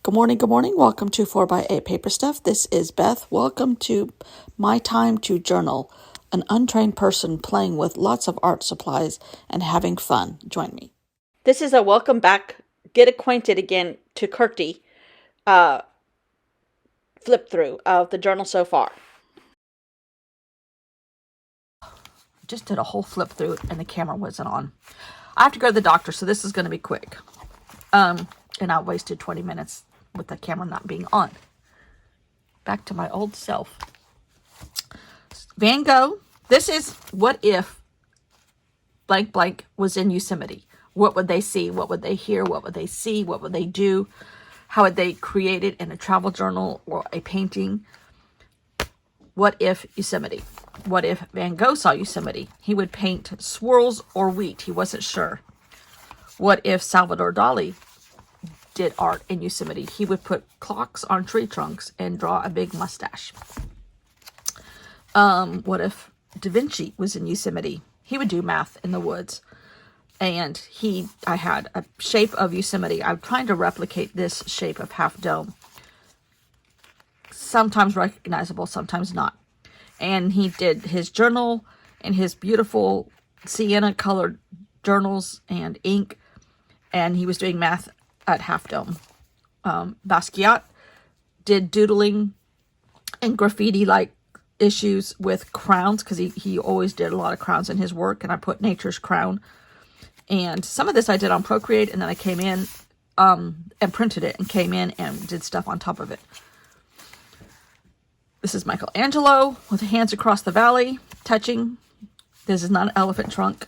Good morning, good morning. Welcome to 4x8 Paper Stuff. This is Beth. Welcome to My Time to Journal, an untrained person playing with lots of art supplies and having fun. Join me. This is a welcome back, get acquainted again to Kirty flip through of the journal so far. Just did a whole flip through and the camera wasn't on. I have to go to the doctor, so this is going to be quick. And I wasted 20 minutes with the camera not being on. Back to my old self. Van Gogh. This is what if blank blank was in Yosemite. What would they see? What would they hear? What would they see? What would they do? How would they create it in a travel journal or a painting? What if Yosemite? What if Van Gogh saw Yosemite? He would paint swirls or wheat. He wasn't sure. What if Salvador Dali did art in Yosemite? He would put clocks on tree trunks and draw a big mustache. What if Da Vinci was in Yosemite? He would do math in the woods. And I had a shape of Yosemite. I'm trying to replicate this shape of Half Dome. Sometimes recognizable, sometimes not. And he did his journal and his beautiful sienna colored journals and ink. And he was doing math at Half Dome. Basquiat did doodling and graffiti-like issues with crowns, because he always did a lot of crowns in his work, and I put nature's crown. And some of this I did on Procreate, and then I came in and printed it and came in and did stuff on top of it. This is Michelangelo with hands across the valley, touching. This is not an elephant trunk.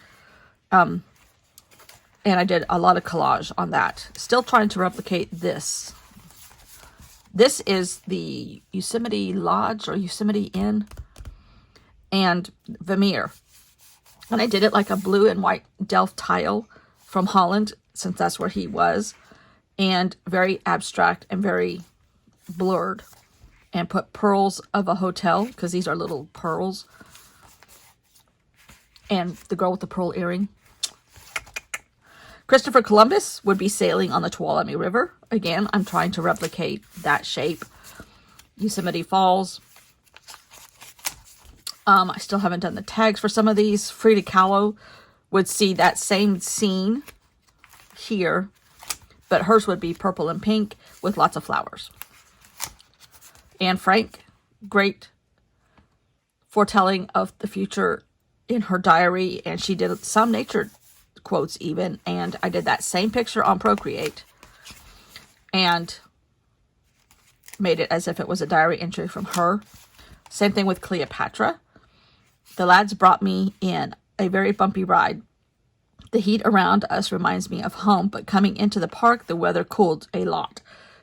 And I did a lot of collage on that. Still trying to replicate this. This is the Yosemite Lodge or Yosemite Inn and Vermeer. And I did it like a blue and white Delft tile from Holland, since that's where he was. And very abstract and very blurred. And put pearls of a hotel, because these are little pearls. And the girl with the pearl earring. Christopher Columbus would be sailing on the Tuolumne River. Again, I'm trying to replicate that shape. Yosemite Falls. I still haven't done the tags for some of these. Frida Kahlo would see that same scene here, but hers would be purple and pink with lots of flowers. Anne Frank, great foretelling of the future in her diary, and she did some nature quotes even, and I did that same picture on Procreate and made it as if it was a diary entry from her. Same thing with Cleopatra. The lads brought me in a very bumpy ride. The heat around us reminds me of home, but coming into the park, the weather cooled a lot.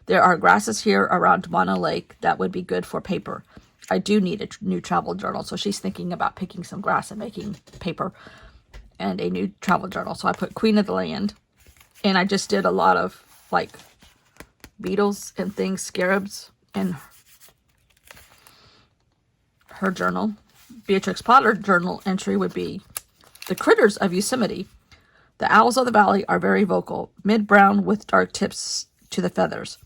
There are grasses here around Mono Lake that would be good for paper. I do need a new travel journal, so she's thinking about picking some grass and making paper and a new travel journal. So I put Queen of the Land, and I just did a lot of like beetles and things, scarabs, and her journal. Beatrix Potter journal entry would be the critters of Yosemite. The owls of the valley are very vocal, mid-brown with dark tips to the feathers.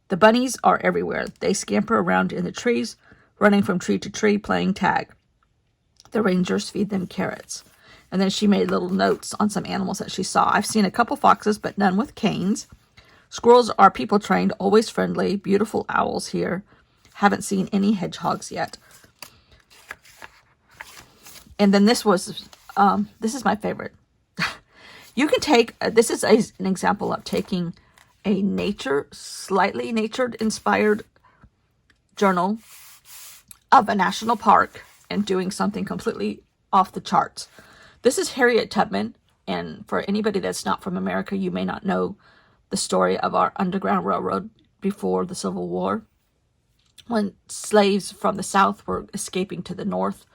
The bunnies are everywhere. They scamper around in the trees, running from tree to tree, playing tag. The rangers feed them carrots. And then she made little notes on some animals that she saw. I've seen a couple foxes, but none with canes. Squirrels are people trained, always friendly. Beautiful owls here. Haven't seen any hedgehogs yet. And then this is my favorite. You can take, this is an example of taking a slightly nature-inspired journal of a national park and doing something completely off the charts. This is Harriet Tubman, and for anybody that's not from America, you may not know the story of our Underground Railroad before the Civil War, when slaves from the South were escaping to the North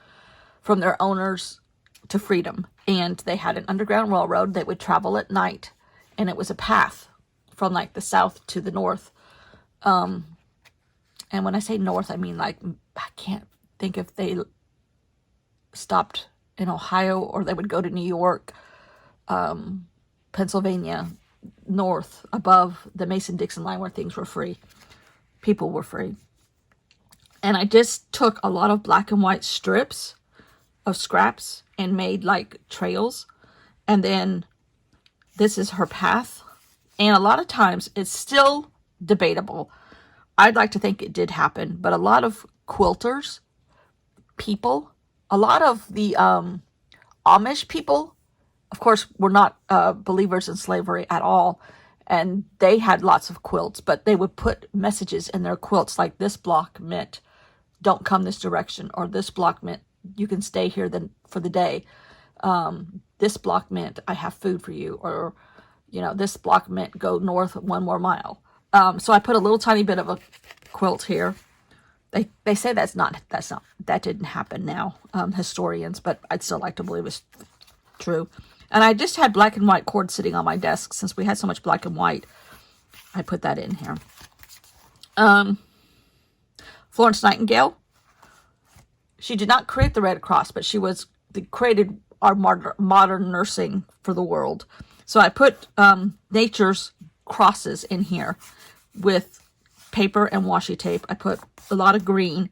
from their owners to freedom. And they had an Underground Railroad that would travel at night, and it was a path from like the South to the North. And when I say North, I mean like, I can't think if they stopped in Ohio or they would go to New York, Pennsylvania, north above the Mason-Dixon line where things were free. People were free. And I just took a lot of black and white strips of scraps and made like trails. And then this is her path. And a lot of times it's still debatable. I'd like to think it did happen, but a lot of quilters, people, a lot of the Amish people, of course, were not believers in slavery at all. And they had lots of quilts, but they would put messages in their quilts like this block meant don't come this direction, or this block meant you can stay here for the day. This block meant I have food for you, or, this block meant go north 1 more mile. So I put a little tiny bit of a quilt here. They say that didn't happen now, historians, but I'd still like to believe it's true. And I just had black and white cord sitting on my desk since we had so much black and white. I put that in here. Florence Nightingale. She did not create the Red Cross, but she created our modern nursing for the world. So I put nature's crosses in here with paper and washi tape. I put a lot of green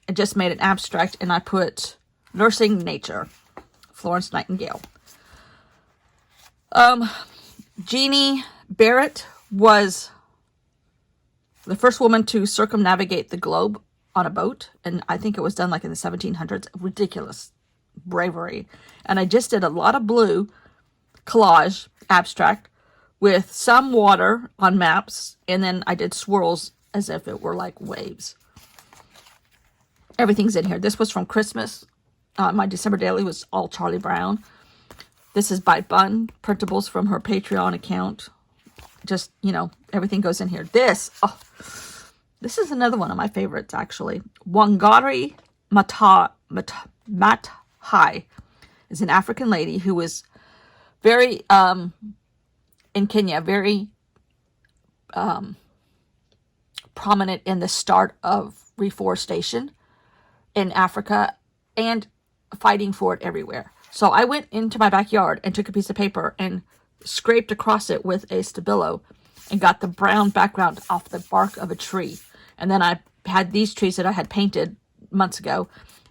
and just made an abstract, and I put nursing nature, Florence Nightingale. Jeannie Barrett was the first woman to circumnavigate the globe on a boat, and I think it was done like in the 1700s. Ridiculous bravery. And I just did a lot of blue collage abstract with some water on maps, and then I did swirls as if it were like waves. Everything's in here. This was from Christmas. My December daily was all Charlie Brown. This is by Bun, printables from her Patreon account. Just, everything goes in here. This is another one of my favorites, actually. Wangari Maathai is an African lady who was very, in Kenya, very prominent in the start of reforestation in Africa and fighting for it everywhere. So I went into my backyard and took a piece of paper and scraped across it with a Stabilo and got the brown background off the bark of a tree. And then I had these trees that I had painted months ago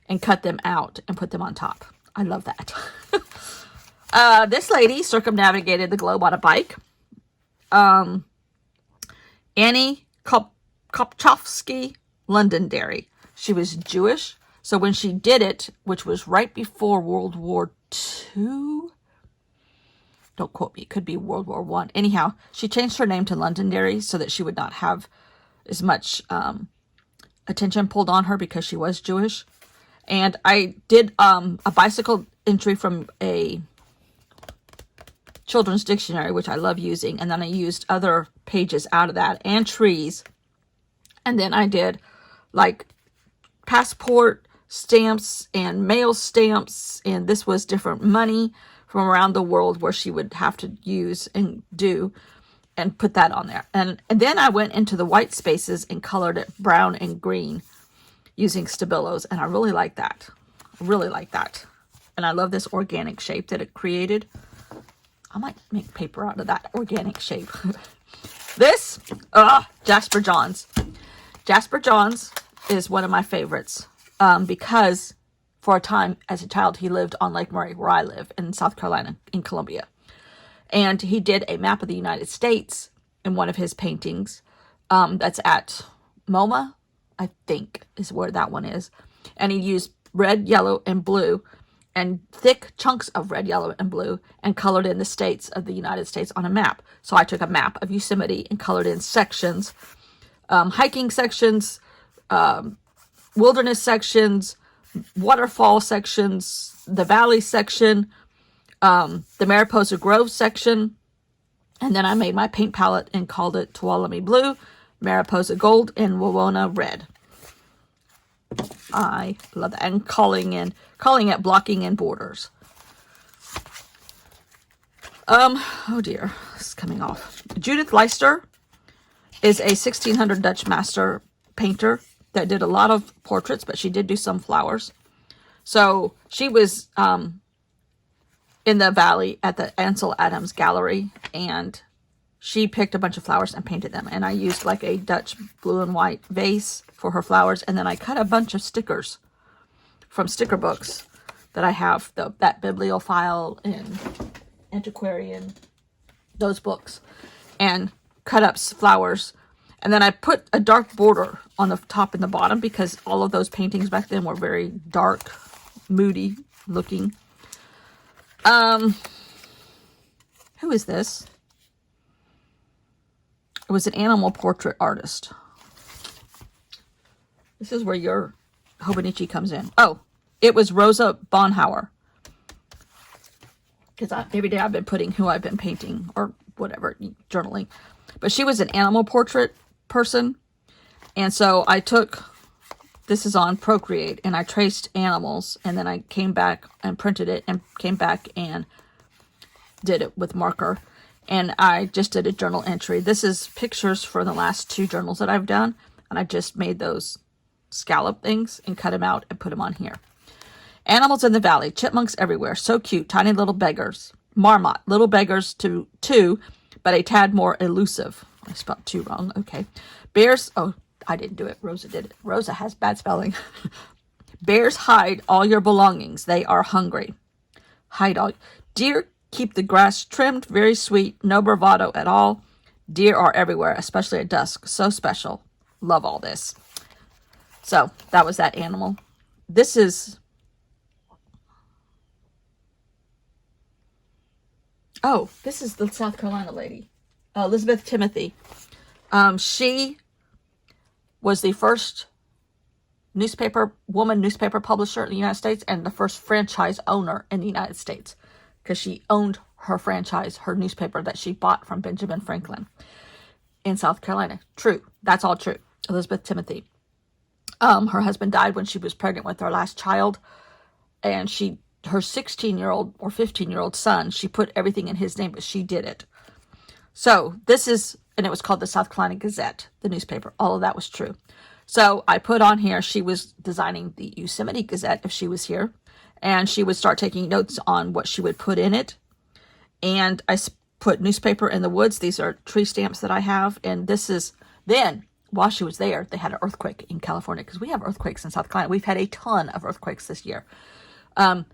and cut them out and put them on top. I love that. This lady circumnavigated the globe on a bike. Annie Kopchowski Londonderry. She was Jewish. So when she did it, which was right before World War II, don't quote me, it could be World War I. Anyhow, she changed her name to Londonderry so that she would not have as much attention pulled on her because she was Jewish. And I did a bicycle entry from a children's dictionary, which I love using. And then I used other pages out of that and trees. And then I did like passport stamps and mail stamps, and this was different money from around the world where she would have to use and do, and put that on there. And then I went into the white spaces and colored it brown and green using Stabilos, and I really like that. And I love this organic shape that it created. I might make paper out of that organic shape. This, Jasper Johns. Jasper Johns is one of my favorites. Because for a time as a child, he lived on Lake Murray, where I live in South Carolina, in Columbia. And he did a map of the United States in one of his paintings. That's at MoMA, I think is where that one is. And he used red, yellow, and blue, and thick chunks of red, yellow, and blue, and colored in the states of the United States on a map. So I took a map of Yosemite and colored in sections, hiking sections, wilderness sections, waterfall sections, the valley section, the Mariposa Grove section, and then I made my paint palette and called it Tuolumne Blue, Mariposa Gold, and Wawona Red. I love that. And calling it blocking in borders. Oh dear, this is coming off. Judith Leicht is a 1600 Dutch master painter that did a lot of portraits, but she did do some flowers. So she was in the valley at the Ansel Adams Gallery, and she picked a bunch of flowers and painted them. And I used like a Dutch blue and white vase for her flowers. And then I cut a bunch of stickers from sticker books that I have, that bibliophile and antiquarian, those books, and cut up flowers. And then I put a dark border on the top and the bottom because all of those paintings back then were very dark, moody looking. Who is this? It was an animal portrait artist. This is where your Hobonichi comes in. Oh, it was Rosa Bonhauer. Because every day I've been putting who I've been painting or whatever, journaling. But she was an animal portrait person. And so I took, this is on Procreate, and I traced animals. And then I came back and printed it and came back and did it with marker. And I just did a journal entry. This is pictures for the last 2 journals that I've done. And I just made those scallop things and cut them out and put them on here. Animals in the valley, chipmunks everywhere, so cute, tiny little beggars. Marmot, little beggars too, but a tad more elusive. I spelled 2 wrong, okay. Bears, oh, I didn't do it, Rosa did it. Rosa has bad spelling. Bears hide all your belongings, they are hungry. Hide all. Deer keep the grass trimmed, very sweet, no bravado at all. Deer are everywhere, especially at dusk, so special. Love all this. So, that was that animal. This is... Oh, this is the South Carolina lady, Elizabeth Timothy. She was the first woman newspaper publisher in the United States and the first franchise owner in the United States because she owned her franchise, her newspaper that she bought from Benjamin Franklin in South Carolina. True. That's all true. Elizabeth Timothy. Her husband died when she was pregnant with her last child, and her 16-year-old or 15-year-old son, she put everything in his name, but she did it. So this is, and it was called the South Carolina Gazette, the newspaper. All of that was true. So I put on here, she was designing the Yosemite Gazette if she was here, and she would start taking notes on what she would put in it. And I put newspaper in the woods. These are tree stamps that I have. And this is, then while she was there, they had an earthquake in California because we have earthquakes in South Carolina. We've had a ton of earthquakes this year.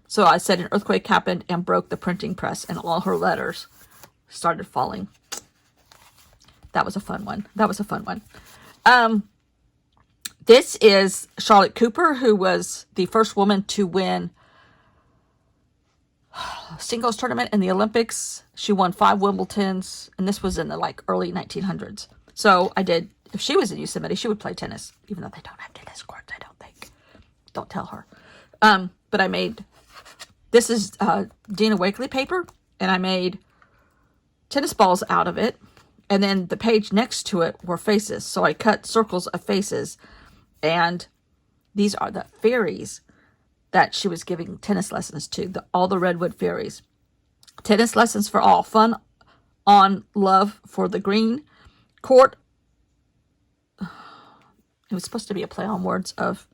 So I said an earthquake happened and broke the printing press, and all her letters started falling. That was a fun one. This is Charlotte Cooper, who was the first woman to win a singles tournament in the Olympics. She won 5 Wimbledons, and this was in the early 1900s. So I did, if she was in Yosemite, she would play tennis, even though they don't have tennis courts, I don't think. Don't tell her. But I made, this is Dina Wakley paper, and I made tennis balls out of it. And then the page next to it were faces. So I cut circles of faces. And these are the fairies that she was giving tennis lessons to, all the Redwood fairies. Tennis lessons for all. Fun on love for the green. Court. It was supposed to be a play on words of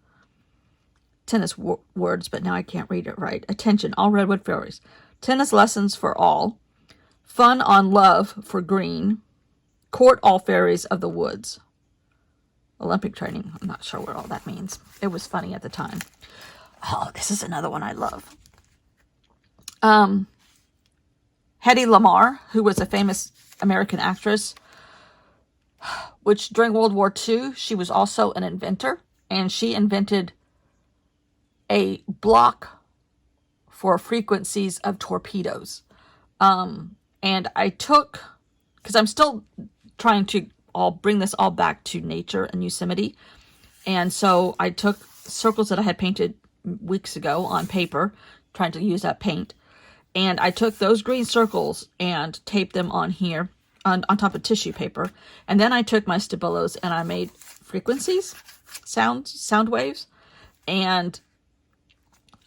tennis words, but now I can't read it right. Attention, all Redwood fairies. Tennis lessons for all. Fun on love for green. Court all fairies of the woods. Olympic training. I'm not sure what all that means. It was funny at the time. Oh, this is another one I love. Hedy Lamarr, who was a famous American actress, which during World War II, she was also an inventor, and she invented a block for frequencies of torpedoes. And I took, because I'm still trying to bring this all back to nature and Yosemite. And so I took circles that I had painted weeks ago on paper, trying to use that paint. And I took those green circles and taped them on here, on top of tissue paper. And then I took my Stabilos and I made frequencies, sound waves. And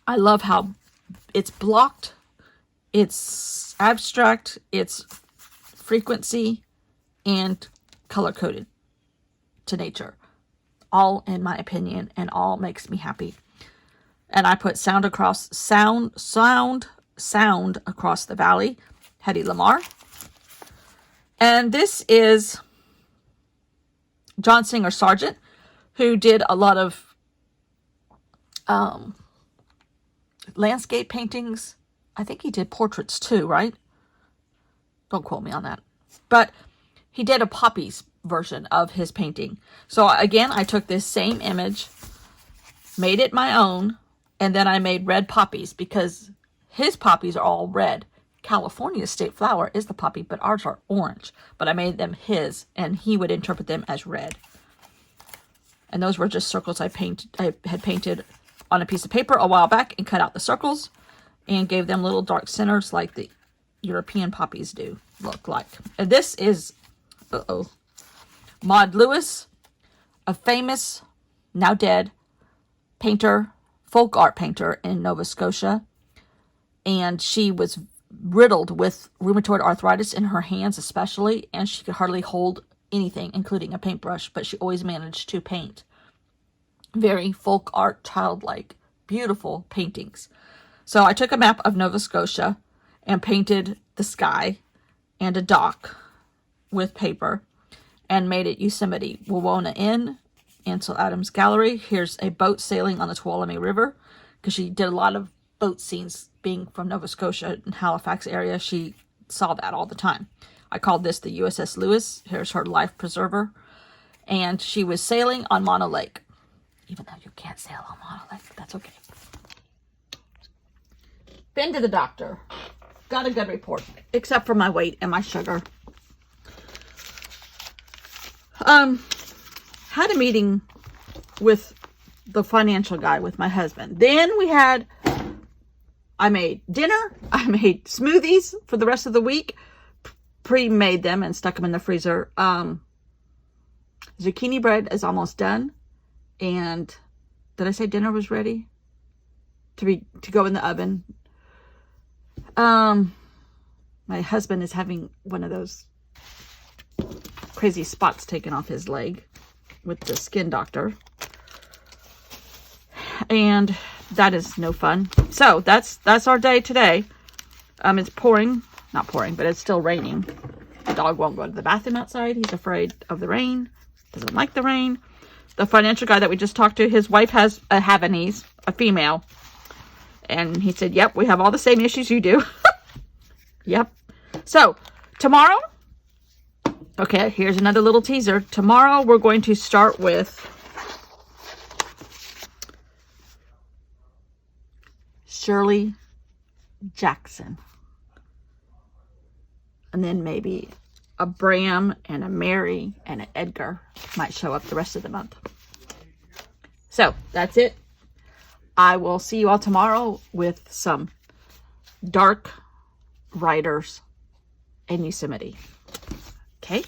I love how it's blocked, it's abstract, it's frequency, and color-coded to nature. All, in my opinion, and all makes me happy. And I put sound across the valley, Hedy Lamarr. And this is John Singer Sargent, who did a lot of landscape paintings. I think he did portraits too, right? Don't quote me on that. But he did a poppies version of his painting. So again, I took this same image, made it my own, and then I made red poppies because his poppies are all red. California's state flower is the poppy, but ours are orange. But I made them his, and he would interpret them as red. And those were just circles I had painted on a piece of paper a while back and cut out the circles and gave them little dark centers like the European poppies do look like. And this is, Maud Lewis, a famous, now dead, painter, folk art painter in Nova Scotia. And she was riddled with rheumatoid arthritis in her hands especially, and she could hardly hold anything, including a paintbrush, but she always managed to paint. Very folk art, childlike, beautiful paintings. So I took a map of Nova Scotia and painted the sky and a dock with paper and made it Yosemite, Wawona Inn, Ansel Adams Gallery. Here's a boat sailing on the Tuolumne River, because she did a lot of boat scenes being from Nova Scotia and Halifax area. She saw that all the time. I called this the USS Lewis. Here's her life preserver. And she was sailing on Mono Lake. Even though you can't sail on Mono Lake, that's okay. Been to the doctor. Got a good report, except for my weight and my sugar. Had a meeting with the financial guy with my husband. Then I made dinner. I made smoothies for the rest of the week. Pre-made them and stuck them in the freezer. Zucchini bread is almost done. And did I say dinner was ready? To go in the oven. My husband is having one of those crazy spots taken off his leg with the skin doctor. And that is no fun. So that's our day today. It's pouring, not pouring, but it's still raining. The dog won't go to the bathroom outside. He's afraid of the rain. Doesn't like the rain. The financial guy that we just talked to, his wife has a Havanese, a female. And he said, yep, we have all the same issues you do. Yep. So tomorrow, okay, here's another little teaser. Tomorrow we're going to start with Shirley Jackson. And then maybe a Bram and a Mary and an Edgar might show up the rest of the month. So that's it. I will see you all tomorrow with some dark writers in Yosemite. Okay?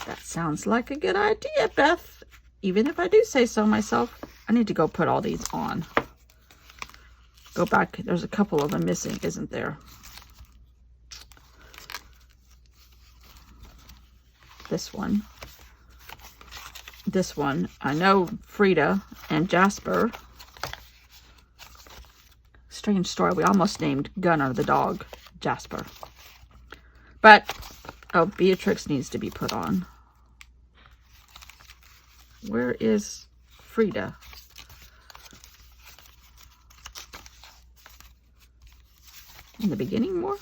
That sounds like a good idea, Beth. Even if I do say so myself. I need to go put all these on. Go back. There's a couple of them missing, isn't there? This one. This one. I know Frida and Jasper. Strange story. We almost named Gunnar the dog Jasper. But, oh, Beatrix needs to be put on. Where is Frida? In the beginning more?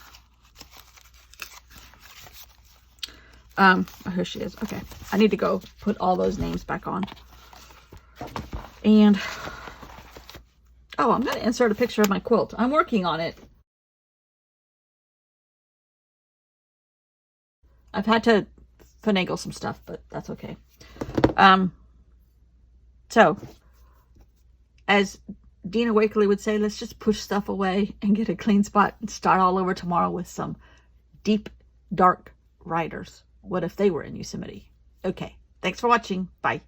Oh, here she is. Okay. I need to go put all those names back on. And, oh, I'm going to insert a picture of my quilt. I'm working on it. I've had to finagle some stuff, but that's okay. So, as Dina Wakley would say, let's just push stuff away and get a clean spot and start all over tomorrow with some deep, dark writers. What if they were in Yosemite? Okay. Thanks for watching. Bye.